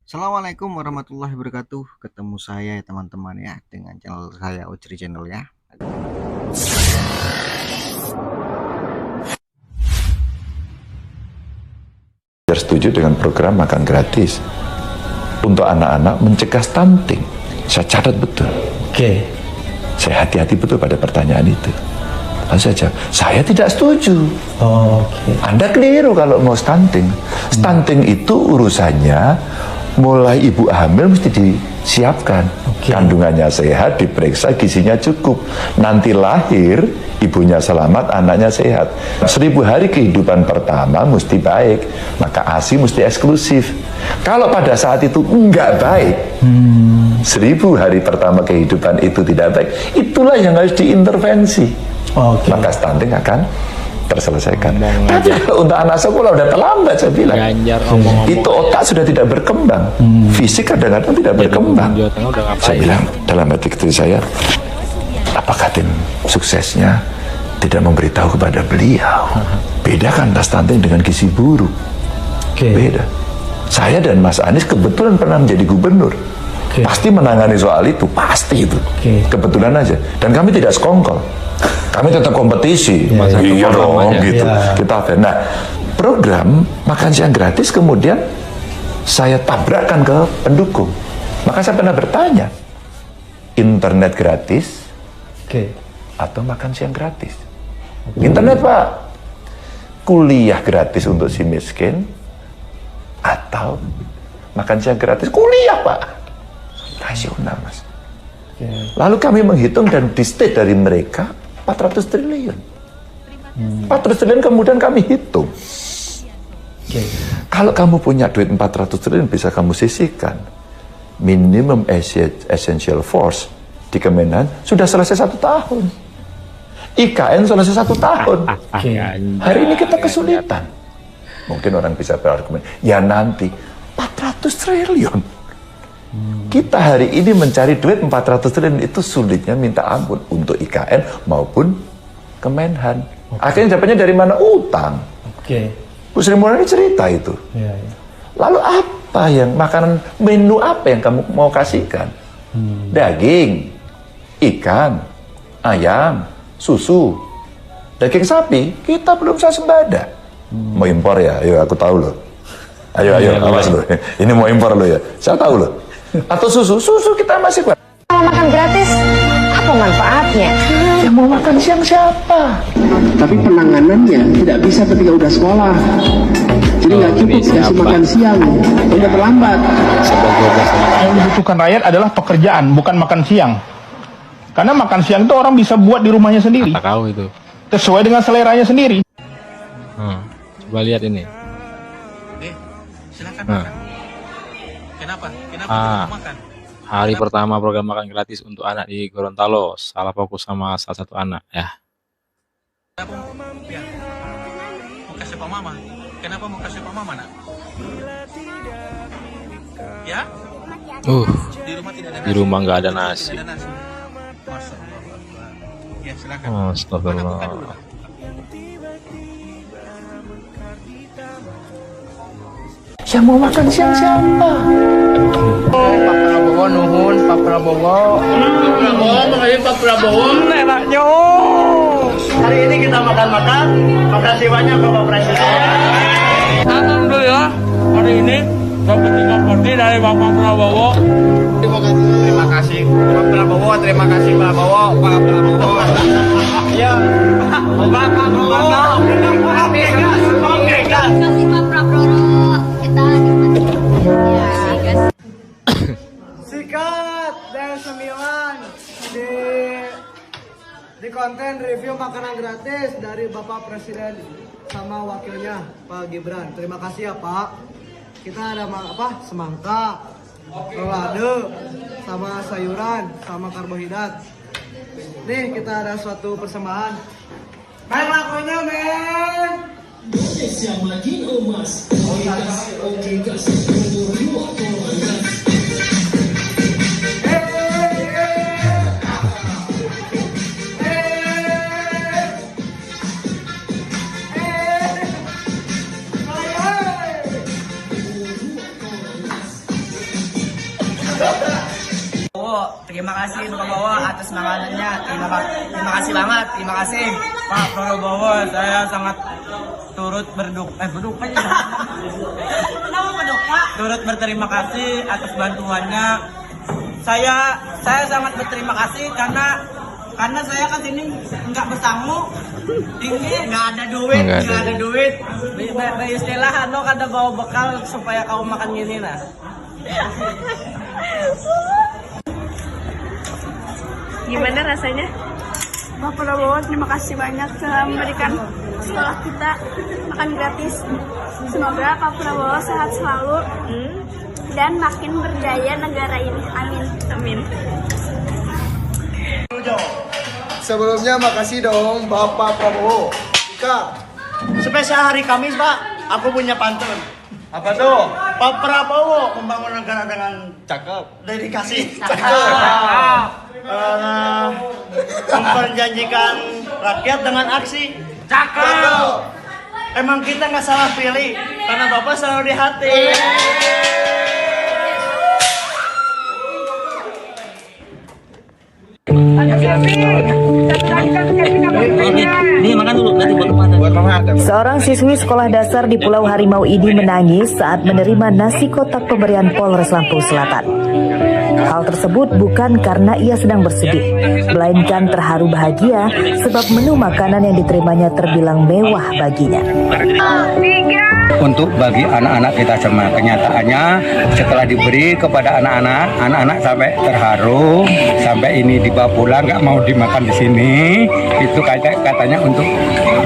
Assalamualaikum warahmatullahi wabarakatuh. Ketemu saya ya teman-teman ya dengan channel saya Ojri Channel ya. Setuju dengan program makan gratis untuk anak-anak mencegah stunting. Saya catat betul. Oke. Saya hati-hati betul pada pertanyaan itu. Lalu saya jawab, saya tidak setuju. Oke. Anda keliru kalau mau stunting. Stunting itu urusannya mulai ibu hamil mesti disiapkan. Kandungannya sehat, diperiksa gizinya cukup. Nanti lahir, ibunya selamat, anaknya sehat. 1000 hari kehidupan pertama mesti baik. Maka ASI mesti eksklusif. Kalau pada saat itu enggak baik, 1000 hari pertama kehidupan itu tidak baik, itulah yang harus diintervensi. Maka stunting akan terselesaikan. Tapi untuk anak sekolah udah terlambat, saya bilang. Itu otak sudah tidak berkembang, fisik kadang-kadang tidak berkembang. Saya bilang dalam hati kecil saya, apakah tim suksesnya tidak memberitahu kepada beliau? Beda kan stunting dengan gizi buruk. Beda. Saya dan Mas Anies kebetulan pernah menjadi gubernur. Pasti menangani soal itu, pasti itu. Kebetulan aja. Dan kami tidak sekongkol. Kami tetap kompetisi. Iya dong, gitu. Kita fair. Nah, program makan siang gratis kemudian saya tabrakkan ke pendukung. Maka saya pernah bertanya, internet gratis atau makan siang gratis? Internet, Pak. Kuliah gratis untuk si miskin atau makan siang gratis? Kuliah, Pak. Rasional, Mas. Lalu kami menghitung dan di state dari mereka 400 triliun. 400 triliun kemudian kami hitung. Kalau kamu punya duit 400 triliun bisa kamu sisihkan. Minimum essential force di Kemenhan sudah selesai 1 tahun. IKN selesai 1 tahun. Hari ini kita kesulitan. Mungkin orang bisa berargumen, ya nanti 400 triliun. Kita hari ini mencari duit 400 triliun itu sulitnya minta ampun untuk IKN maupun Kemenhan. Akhirnya dapatnya dari mana? Utang. Bu Sri Mulyani cerita itu. Lalu apa yang makanan menu apa yang kamu mau kasihkan? Daging, ikan, ayam, susu, daging sapi. Kita belum swasembada. Mau impor ya? Ayo aku tahu loh. Ayo awas loh. Ini mau impor loh ya. Saya tahu loh. Atau susu kita masih kuat. Kalau makan gratis, apa manfaatnya? Yang mau makan siang siapa? Tapi penanganannya tidak bisa ketika udah sekolah. Jadi nggak cukup kasih makan siang, udah terlambat. Yang dibutuhkan rakyat adalah pekerjaan, bukan makan siang. Karena makan siang itu orang bisa buat di rumahnya sendiri. Tahu itu. Sesuai dengan seleranya sendiri. Coba lihat ini. Silakan Nah. Kenapa makan? Hari pertama program makan gratis untuk anak di Gorontalo. Salah fokus sama salah satu anak ya. Mau kasih Pak Mama. Kenapa mau kasih Pak Mama, nak? Ya? Di rumah tidak ada nasi. Di rumah nggak ada nasi. Tidak ada nasi. Masya Allah. Ya, silakan. Astagfirullah. Buka dulu. Yang mau makan siang siapa? Pak Prabowo nuhun, Pak Prabowo. Makanya Pak Prabowo enaknya. Hari ini kita makan-makan. Makasih banyak Bapak Presiden. Alhamdulillah hari ini dapat 3 porsi dari Bapak Prabowo. Terima kasih Pak Prabowo, terima kasih Pak Prabowo, Pak Prabowo. Ya, Bapak Prabowo. Oke, gas. Kasih Pak Prabowo, kita Sikat dan 9 di konten review makanan gratis dari Bapak Presiden sama wakilnya Pak Gibran. Terima kasih ya Pak. Kita ada semangka, rolade, sama sayuran, sama karbohidrat. Nih kita ada suatu persembahan. Main lakunya men. Prabowo. Terima kasih Pak Prabowo atas semangatnya. Terima kasih banget. Terima kasih Pak Prabowo. Saya sangat turut berduka ya. Turut berterima kasih atas bantuannya. Saya sangat berterima kasih karena saya kan sini nggak bersanggup, tinggi nggak ada duit. Istilah kada bawa bekal supaya kau makan gini lah. Gimana rasanya? Pak Prabowo, terima kasih banyak telah memberikan sekolah kita makan gratis. Semoga Pak Prabowo sehat selalu dan makin berdaya negara ini. Amin. Amin. Sebelumnya makasih dong Bapak Prabowo. Spesial hari Kamis Pak, aku punya pantun. Apa tuh? Pak Prabowo membangun negara dengan Cakep. dedikasi. Memperjanjikan rakyat dengan aksi. Cakep. Emang kita nggak salah pilih karena Bapak selalu di hati. Seorang siswi sekolah dasar di Pulau Harimau Idi menangis saat menerima nasi kotak pemberian Polres Lampung Selatan. Hal tersebut bukan karena ia sedang bersedih, melainkan terharu bahagia sebab menu makanan yang diterimanya terbilang mewah baginya. Untuk bagi anak-anak kita semua, kenyataannya setelah diberi kepada anak-anak sampai terharu, sampai ini dibawa pulang nggak mau dimakan di sini, itu katanya untuk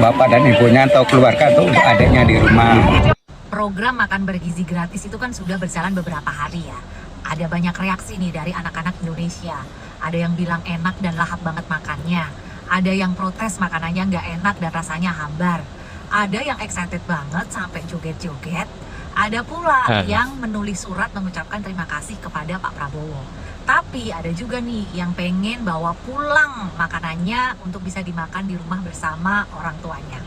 bapak dan ibunya atau keluarga atau untuk adiknya di rumah. Program makan bergizi gratis itu kan sudah berjalan beberapa hari ya. Ada banyak reaksi nih dari anak-anak Indonesia. Ada yang bilang enak dan lahap banget makannya. Ada yang protes makanannya nggak enak dan rasanya hambar. Ada yang excited banget sampai joget-joget. Ada pula yang menulis surat mengucapkan terima kasih kepada Pak Prabowo. Tapi ada juga nih yang pengen bawa pulang makanannya untuk bisa dimakan di rumah bersama orang tuanya.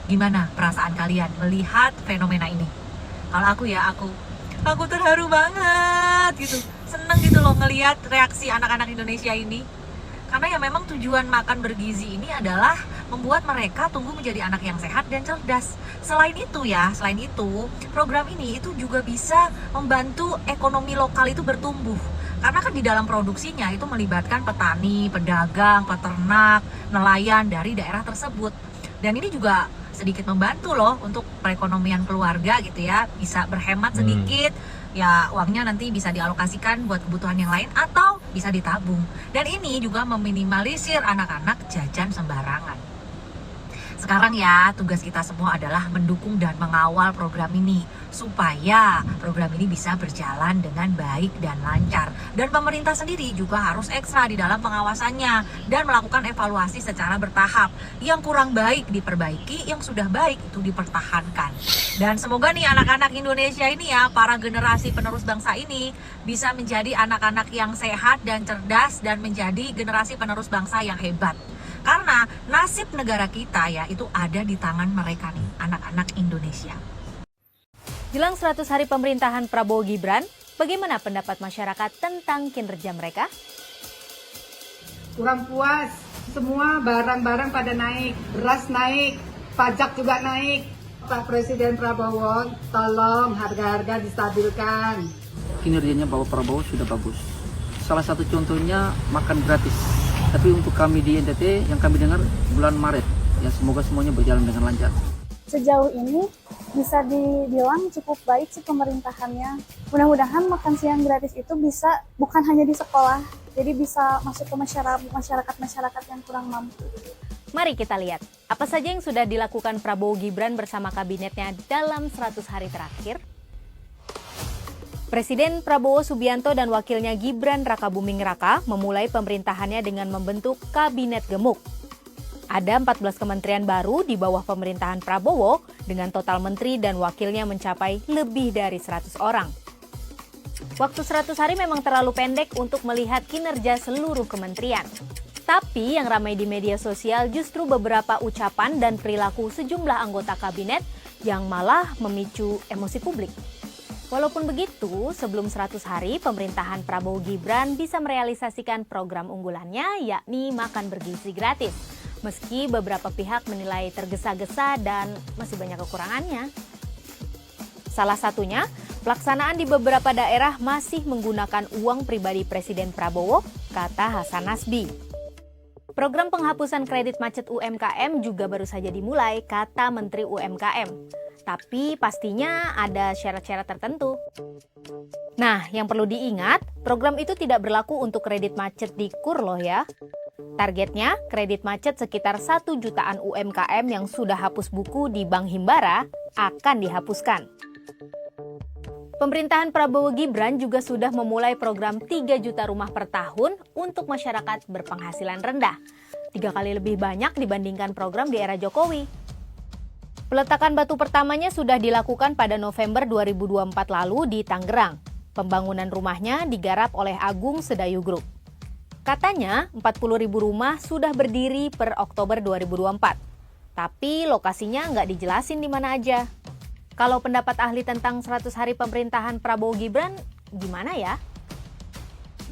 Gimana perasaan kalian melihat fenomena ini? Kalau aku ya, aku terharu banget gitu. Seneng gitu loh ngelihat reaksi anak-anak Indonesia ini. Karena ya memang tujuan makan bergizi ini adalah membuat mereka tumbuh menjadi anak yang sehat dan cerdas. Selain itu program ini itu juga bisa membantu ekonomi lokal itu bertumbuh. Karena kan di dalam produksinya itu melibatkan petani, pedagang, peternak, nelayan dari daerah tersebut. Dan ini juga sedikit membantu loh untuk perekonomian keluarga gitu ya. Bisa berhemat sedikit. Ya uangnya nanti bisa dialokasikan buat kebutuhan yang lain atau bisa ditabung. Dan ini juga meminimalisir anak-anak jajan sembarangan. Sekarang ya tugas kita semua adalah mendukung dan mengawal program ini supaya program ini bisa berjalan dengan baik dan lancar. Dan pemerintah sendiri juga harus ekstra di dalam pengawasannya dan melakukan evaluasi secara bertahap. Yang kurang baik diperbaiki, yang sudah baik itu dipertahankan. Dan semoga nih anak-anak Indonesia ini ya, para generasi penerus bangsa ini bisa menjadi anak-anak yang sehat dan cerdas dan menjadi generasi penerus bangsa yang hebat. Karena nasib negara kita ya itu ada di tangan mereka nih, anak-anak Indonesia. Jelang 100 hari pemerintahan Prabowo Gibran, bagaimana pendapat masyarakat tentang kinerja mereka? Kurang puas, semua barang-barang pada naik, beras naik, pajak juga naik. Pak Presiden Prabowo, tolong harga-harga distabilkan. Kinerjanya Bapak Prabowo sudah bagus. Salah satu contohnya makan gratis. Tapi untuk kami di NTT yang kami dengar bulan Maret, ya semoga semuanya berjalan dengan lancar. Sejauh ini bisa dibilang cukup baik sih pemerintahannya. Mudah-mudahan makan siang gratis itu bisa bukan hanya di sekolah, jadi bisa masuk ke masyarakat yang kurang mampu. Mari kita lihat, apa saja yang sudah dilakukan Prabowo Gibran bersama kabinetnya dalam 100 hari terakhir. Presiden Prabowo Subianto dan wakilnya Gibran Rakabuming Raka memulai pemerintahannya dengan membentuk Kabinet Gemuk. Ada 14 kementerian baru di bawah pemerintahan Prabowo dengan total menteri dan wakilnya mencapai lebih dari 100 orang. Waktu 100 hari memang terlalu pendek untuk melihat kinerja seluruh kementerian. Tapi yang ramai di media sosial justru beberapa ucapan dan perilaku sejumlah anggota kabinet yang malah memicu emosi publik. Walaupun begitu, sebelum 100 hari, pemerintahan Prabowo Gibran bisa merealisasikan program unggulannya, yakni makan bergizi gratis. Meski beberapa pihak menilai tergesa-gesa dan masih banyak kekurangannya. Salah satunya, pelaksanaan di beberapa daerah masih menggunakan uang pribadi Presiden Prabowo, kata Hasan Nasbi. Program penghapusan kredit macet UMKM juga baru saja dimulai, kata Menteri UMKM. Tapi pastinya ada syarat-syarat tertentu. Nah, yang perlu diingat, program itu tidak berlaku untuk kredit macet di KUR loh ya. Targetnya, kredit macet sekitar 1 jutaan UMKM yang sudah hapus buku di Bank Himbara akan dihapuskan. Pemerintahan Prabowo Gibran juga sudah memulai program 3 juta rumah per tahun untuk masyarakat berpenghasilan rendah. 3 kali lebih banyak dibandingkan program di era Jokowi. Peletakan batu pertamanya sudah dilakukan pada November 2024 lalu di Tangerang. Pembangunan rumahnya digarap oleh Agung Sedayu Group. Katanya 40.000 rumah sudah berdiri per Oktober 2024. Tapi lokasinya nggak dijelasin di mana aja. Kalau pendapat ahli tentang 100 hari pemerintahan Prabowo Gibran, gimana ya?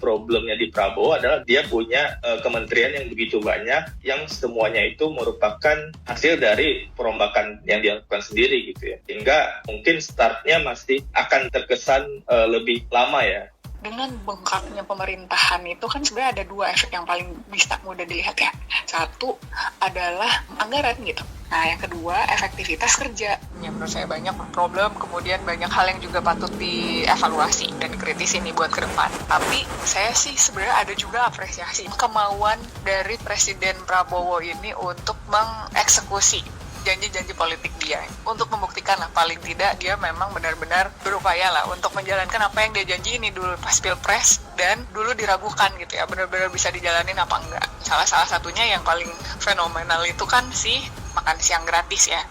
Problemnya di Prabowo adalah dia punya kementerian yang begitu banyak yang semuanya itu merupakan hasil dari perombakan yang dilakukan sendiri gitu ya. Sehingga mungkin startnya masih akan terkesan lebih lama ya. Dengan bengkaknya pemerintahan itu kan sebenarnya ada 2 efek yang paling bisa mudah dilihat ya. Satu adalah anggaran gitu. Nah yang kedua efektivitas kerja. Yang menurut saya banyak problem, kemudian banyak hal yang juga patut dievaluasi dan dikritisi nih buat ke depan. Tapi saya sih sebenarnya ada juga apresiasi kemauan dari Presiden Prabowo ini untuk mengeksekusi janji-janji politik dia untuk membuktikan lah paling tidak dia memang benar-benar berupaya lah untuk menjalankan apa yang dia janji ini dulu pas pilpres dan dulu diragukan gitu ya benar-benar bisa dijalanin apa enggak. Salah satunya yang paling fenomenal itu kan sih makan siang gratis ya,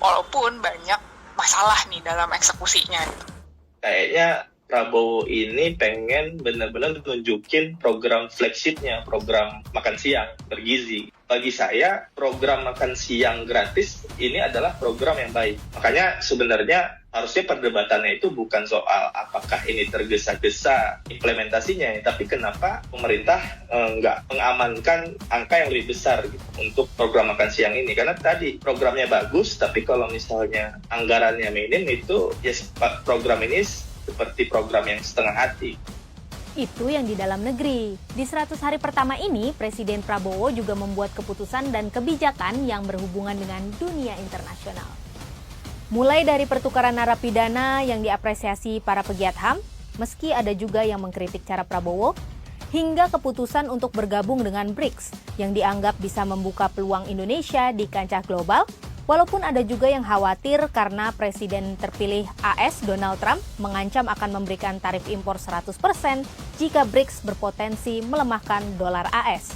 walaupun banyak masalah nih dalam eksekusinya gitu. Kayaknya Prabowo ini pengen benar-benar tunjukin program flagshipnya, program makan siang bergizi. Bagi saya, program makan siang gratis ini adalah program yang baik. Makanya sebenarnya harusnya perdebatannya itu bukan soal apakah ini tergesa-gesa implementasinya, tapi kenapa pemerintah nggak mengamankan angka yang lebih besar gitu, untuk program makan siang ini. Karena tadi programnya bagus, tapi kalau misalnya anggarannya minim itu ya program ini seperti program yang setengah hati. Itu yang di dalam negeri. Di 100 hari pertama ini, Presiden Prabowo juga membuat keputusan dan kebijakan yang berhubungan dengan dunia internasional. Mulai dari pertukaran narapidana yang diapresiasi para pegiat HAM, meski ada juga yang mengkritik cara Prabowo, hingga keputusan untuk bergabung dengan BRICS yang dianggap bisa membuka peluang Indonesia di kancah global. Walaupun ada juga yang khawatir karena Presiden terpilih AS Donald Trump mengancam akan memberikan tarif impor 100% jika BRICS berpotensi melemahkan dolar AS.